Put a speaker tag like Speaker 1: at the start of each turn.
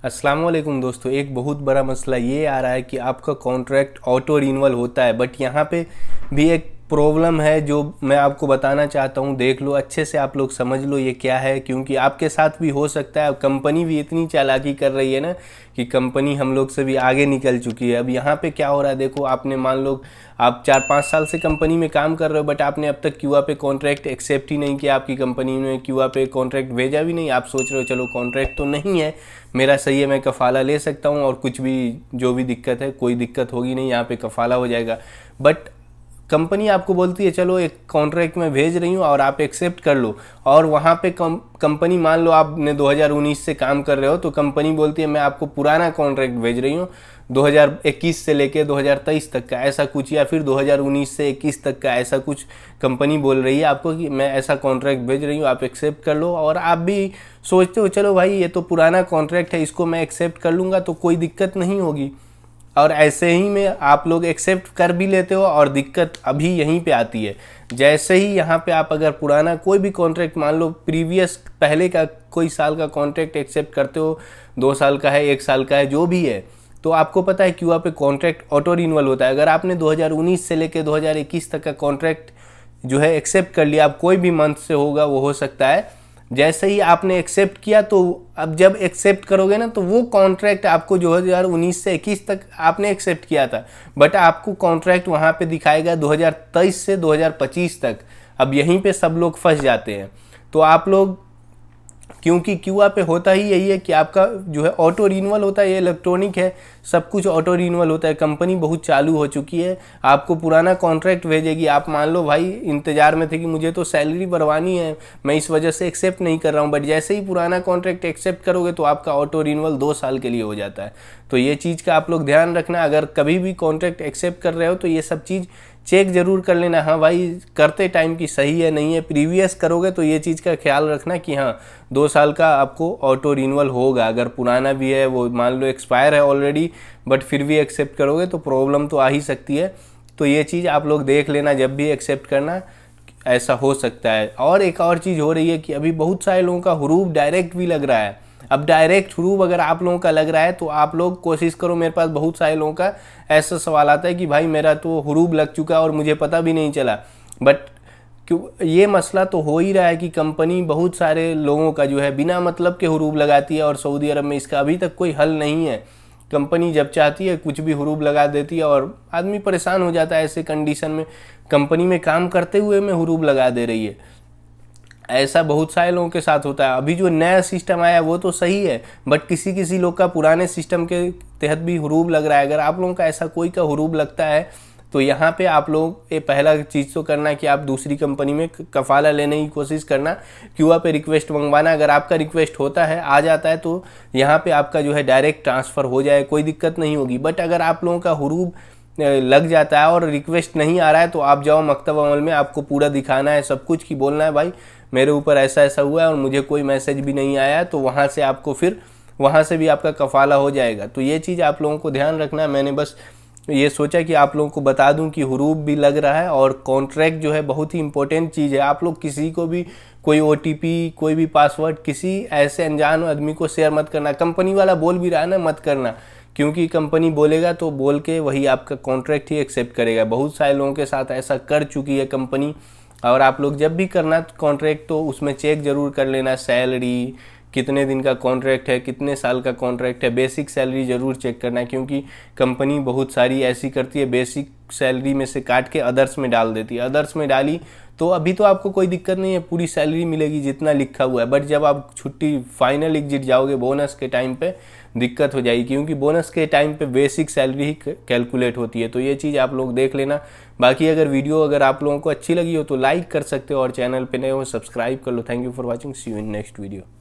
Speaker 1: अस्सलाम वालेकुम दोस्तों। एक बहुत बड़ा मसला ये आ रहा है कि आपका कॉन्ट्रैक्ट ऑटो रिन्यूअल होता है, बट यहाँ पे भी एक प्रॉब्लम है जो मैं आपको बताना चाहता हूँ। देख लो अच्छे से, आप लोग समझ लो ये क्या है, क्योंकि आपके साथ भी हो सकता है। कंपनी भी इतनी चालाकी कर रही है ना कि कंपनी हम लोग से भी आगे निकल चुकी है। अब यहाँ पे क्या हो रहा है, देखो आपने मान लो आप 4-5 साल से कंपनी में काम कर रहे हो, बट आपने अब तक क्यूआ पे कॉन्ट्रैक्ट एक्सेप्ट ही नहीं किया। आपकी कंपनी ने क्यूआ पे कॉन्ट्रैक्ट भेजा भी नहीं। आप सोच रहे हो चलो कॉन्ट्रैक्ट तो नहीं है मेरा, सही है, मैं कफाला ले सकता हूँ और कुछ भी जो भी दिक्कत है कोई दिक्कत होगी नहीं, यहाँ पे कफाला हो जाएगा। बट कंपनी आपको बोलती है चलो एक कॉन्ट्रैक्ट में भेज रही हूँ और आप एक्सेप्ट कर लो, और वहाँ पे कंपनी मान लो आपने 2019 से काम कर रहे हो तो कंपनी बोलती है मैं आपको पुराना कॉन्ट्रैक्ट भेज रही हूँ 2021 से लेके 2023 तक का, ऐसा कुछ, या फिर 2019 से 21 तक का, ऐसा कुछ कंपनी बोल रही है आपको कि मैं ऐसा कॉन्ट्रैक्ट भेज रही हूँ, आप एक्सेप्ट कर लो। और आप भी सोचते हो चलो भाई ये तो पुराना कॉन्ट्रैक्ट है, इसको मैं एक्सेप्ट कर लूँगा तो कोई दिक्कत नहीं होगी, और ऐसे ही में आप लोग एक्सेप्ट कर भी लेते हो। और दिक्कत अभी यहीं पे आती है, जैसे ही यहाँ पे आप अगर पुराना कोई भी कॉन्ट्रैक्ट, मान लो प्रीवियस पहले का कोई साल का कॉन्ट्रैक्ट एक्सेप्ट करते हो, 2 साल का है, 1 साल का है, जो भी है, तो आपको पता है क्यूआ पे कॉन्ट्रैक्ट ऑटो रिन्यूअल होता है। अगर आपने 2019 से लेकर 2021 तक का कॉन्ट्रैक्ट जो है एक्सेप्ट कर लिया, आप कोई भी मंथ से होगा वो हो सकता है, जैसे ही आपने एक्सेप्ट किया तो अब जब एक्सेप्ट करोगे ना तो वो कॉन्ट्रैक्ट आपको 2019 से 21 तक आपने एक्सेप्ट किया था, बट आपको कॉन्ट्रैक्ट वहाँ पे दिखाएगा 2023 से 2025 तक। अब यहीं पे सब लोग फंस जाते हैं। तो आप लोग, क्योंकि क्यूआ पे होता ही यही है कि आपका जो है ऑटो रिन्यूअल होता है, ये इलेक्ट्रॉनिक है, सब कुछ ऑटो रिन्यूअल होता है। कंपनी बहुत चालू हो चुकी है, आपको पुराना कॉन्ट्रैक्ट भेजेगी। आप मान लो भाई इंतजार में थे कि मुझे तो सैलरी बढ़वानी है, मैं इस वजह से एक्सेप्ट नहीं कर रहा हूँ, बट जैसे ही पुराना कॉन्ट्रैक्ट एक्सेप्ट करोगे तो आपका ऑटो रिन्यूअल 2 साल के लिए हो जाता है। तो ये चीज़ का आप लोग ध्यान रखना, अगर कभी भी कॉन्ट्रैक्ट एक्सेप्ट कर रहे हो तो ये सब चीज़ चेक जरूर कर लेना। हाँ भाई करते टाइम की सही है नहीं है, प्रीवियस करोगे तो ये चीज़ का ख्याल रखना कि हाँ 2 साल का आपको ऑटो रिन्यूअल होगा। अगर पुराना भी है, वो मान लो एक्सपायर है ऑलरेडी, बट फिर भी एक्सेप्ट करोगे तो प्रॉब्लम तो आ ही सकती है। तो ये चीज़ आप लोग देख लेना जब भी एक्सेप्ट करना, ऐसा हो सकता है। और एक और चीज़ हो रही है कि अभी बहुत सारे लोगों का हुरूब डायरेक्ट भी लग रहा है। अब डायरेक्ट हुरूब अगर आप लोगों का लग रहा है तो आप लोग कोशिश करो, मेरे पास बहुत सारे लोगों का ऐसा सवाल आता है कि भाई मेरा तो हुरूब लग चुका और मुझे पता भी नहीं चला। बट क्यों ये मसला तो हो ही रहा है कि कंपनी बहुत सारे लोगों का जो है बिना मतलब के हुरूब लगाती है, और सऊदी अरब में इसका अभी तक कोई हल नहीं है। कंपनी जब चाहती है कुछ भी हुरूब लगा देती है और आदमी परेशान हो जाता है। ऐसे कंडीशन में कंपनी में काम करते हुए में हुरूब लगा दे रही है, ऐसा बहुत सारे लोगों के साथ होता है। अभी जो नया सिस्टम आया वो तो सही है, बट किसी किसी लोग का पुराने सिस्टम के तहत भी हुरूब लग रहा है। अगर आप लोगों का ऐसा कोई का हुरूब लगता है तो यहाँ पे आप लोग ये पहला चीज़ तो करना कि आप दूसरी कंपनी में कफाला लेने की कोशिश करना, क्यूआ पे रिक्वेस्ट मंगवाना। अगर आपका रिक्वेस्ट होता है, आ जाता है, तो यहाँ पे आपका जो है डायरेक्ट ट्रांसफ़र हो जाए, कोई दिक्कत नहीं होगी। बट अगर आप लोगों का हुरूब लग जाता है और रिक्वेस्ट नहीं आ रहा है तो आप जाओ मकतब अमल में, आपको पूरा दिखाना है सब कुछ, कि बोलना है भाई मेरे ऊपर ऐसा ऐसा हुआ है और मुझे कोई मैसेज भी नहीं आया है, तो वहाँ से आपको फिर वहाँ से भी आपका कफाला हो जाएगा। तो ये चीज़ आप लोगों को ध्यान रखना है। मैंने बस ये सोचा कि आप लोगों को बता दूं कि हुरूब भी लग रहा है, और कॉन्ट्रैक्ट जो है बहुत ही इंपॉर्टेंट चीज़ है। आप लोग किसी को भी कोई OTP, कोई भी पासवर्ड किसी ऐसे अनजान आदमी को शेयर मत करना। कंपनी वाला बोल भी रहा है ना मत करना, क्योंकि कंपनी बोलेगा तो बोल के वही आपका कॉन्ट्रैक्ट ही एक्सेप्ट करेगा। बहुत सारे लोगों के साथ ऐसा कर चुकी है कंपनी। और आप लोग जब भी करना कॉन्ट्रैक्ट तो उसमें चेक ज़रूर कर लेना, सैलरी कितने दिन का कॉन्ट्रैक्ट है, कितने साल का कॉन्ट्रैक्ट है, बेसिक सैलरी ज़रूर चेक करना है, क्योंकि कंपनी बहुत सारी ऐसी करती है बेसिक सैलरी में से काट के अदर्स में डाल देती है। अदर्स में डाली तो अभी तो आपको कोई दिक्कत नहीं है, पूरी सैलरी मिलेगी जितना लिखा हुआ है, बट जब आप छुट्टी फाइनल एग्जिट जाओगे बोनस के टाइम पे दिक्कत हो जाएगी, क्योंकि बोनस के टाइम पे बेसिक सैलरी ही कैलकुलेट होती है। तो ये चीज़ आप लोग देख लेना। बाकी अगर वीडियो अगर आप लोगों को अच्छी लगी हो तो लाइक कर सकते हो, और चैनल पे नए हो सब्सक्राइब कर लो। Thank you for watching, see you in next video.